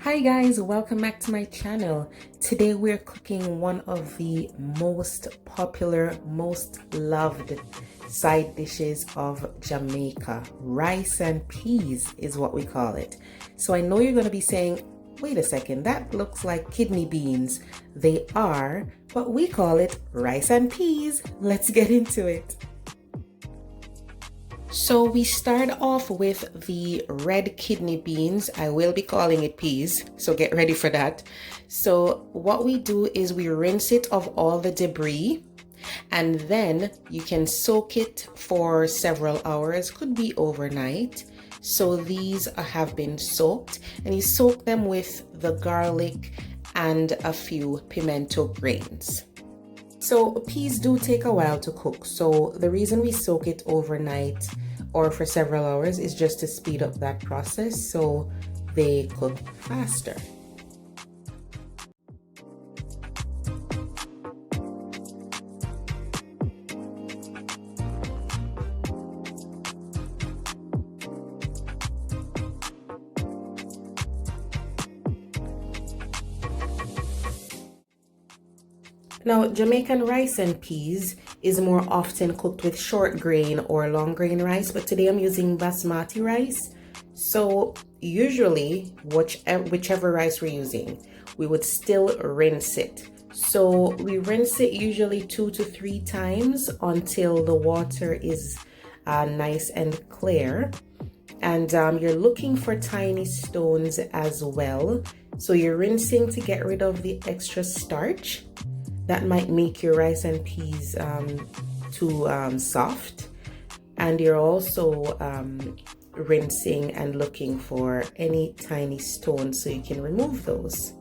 Hi guys, welcome back to my channel. Today we're cooking one of the most popular, most loved side dishes of Jamaica. Rice and peas is what we call it. So I know you're going to be saying, wait a second, that looks like kidney beans. They are, but we call it rice and peas. Let's get into it. So we start off with the red kidney beans. I will be calling it peas, so get ready for that. So what we do is we rinse it of all the debris, and then you can soak it for several hours, could be overnight. So these have been soaked, and you soak them with the garlic and a few pimento grains. So peas do take a while to cook. So the reason we soak it overnight or for several hours is just to speed up that process so they cook faster. Now, Jamaican rice and peas is more often cooked with short grain or long grain rice, but today I'm using basmati rice. So usually, whichever rice we're using, we would still rinse it. So we rinse it usually 2 to 3 times until the water is nice and clear. And you're looking for tiny stones as well. So you're rinsing to get rid of the extra starch that might make your rice and peas too soft, and you're also rinsing and looking for any tiny stones so you can remove those.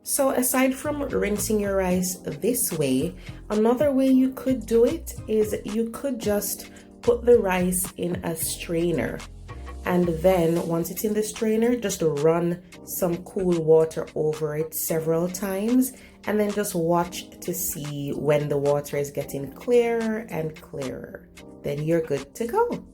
So aside from rinsing your rice this way, another way you could do it is you could just put the rice in a strainer, and then once it's in the strainer, just run some cool water over it several times, and then just watch to see when the water is getting clearer and clearer. Then you're good to go.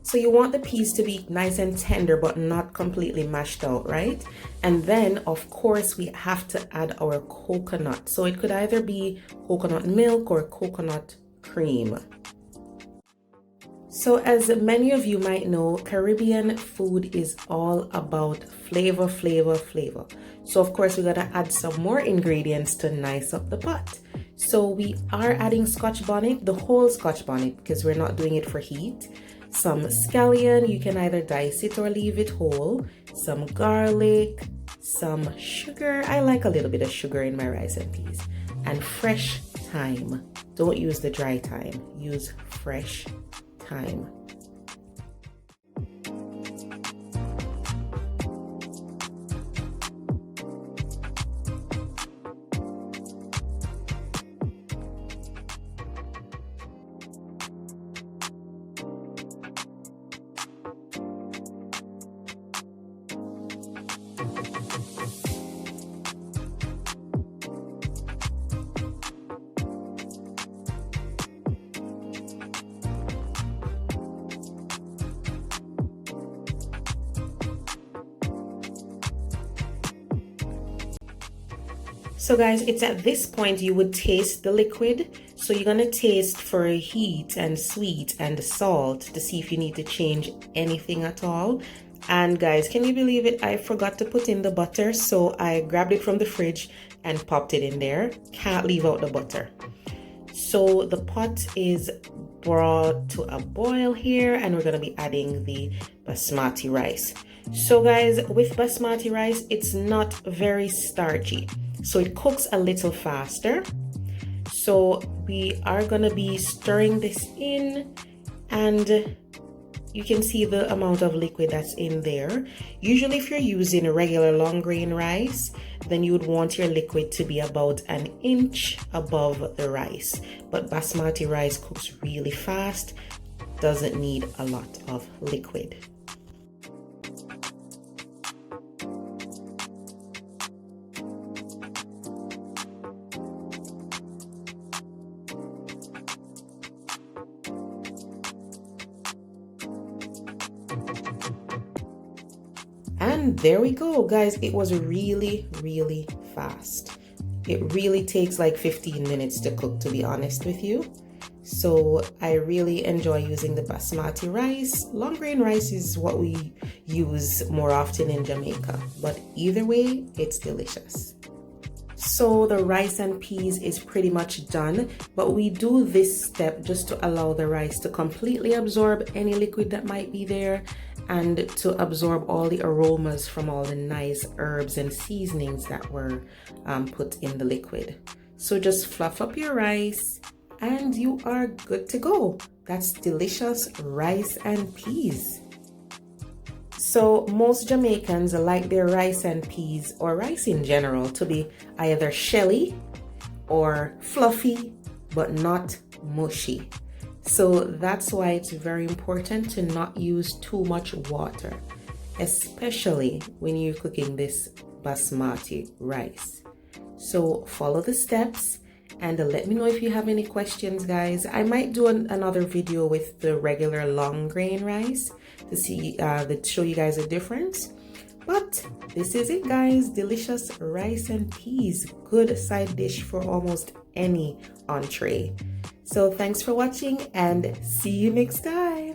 So you want the peas to be nice and tender, but not completely mashed out, right? And then, of course, we have to add our coconut. So it could either be coconut milk or coconut cream. So as many of you might know, Caribbean food is all about flavor, flavor, flavor. So of course, we're gonna add some more ingredients to nice up the pot. So we are adding Scotch bonnet, the whole Scotch bonnet, because we're not doing it for heat. Some scallion, you can either dice it or leave it whole. Some garlic, some sugar. I like a little bit of sugar in my rice and peas. And fresh thyme. Don't use the dry thyme, use fresh thyme. So guys, it's at this point you would taste the liquid. So you're gonna taste for heat and sweet and salt to see if you need to change anything at all. And guys, can you believe it? I forgot to put in the butter, so I grabbed it from the fridge and popped it in there. Can't leave out the butter. So the pot is brought to a boil here, and we're going to be adding the basmati rice. So guys, with basmati rice, it's not very starchy, so it cooks a little faster. So we are going to be stirring this in, and you can see the amount of liquid that's in there. Usually if you're using a regular long grain rice, then you would want your liquid to be about an inch above the rice. But basmati rice cooks really fast, doesn't need a lot of liquid. And there we go, guys. It was really fast. It really takes like 15 minutes to cook, to be honest with you. So I really enjoy using the basmati rice. Long grain rice is what we use more often in Jamaica, but either way, it's delicious. So the rice and peas is pretty much done, but we do this step just to allow the rice to completely absorb any liquid that might be there, and to absorb all the aromas from all the nice herbs and seasonings that were put in the liquid. So just fluff up your rice and you are good to go. That's delicious rice and peas. So most Jamaicans like their rice and peas, or rice in general, to be either shelly or fluffy, but not mushy. So that's why it's very important to not use too much water, especially when you're cooking this basmati rice. So follow the steps and let me know if you have any questions, guys. I might do another video with the regular long grain rice to see to show you guys a difference. But this is it, guys. Delicious rice and peas, good side dish for almost any entree. So thanks for watching and see you next time.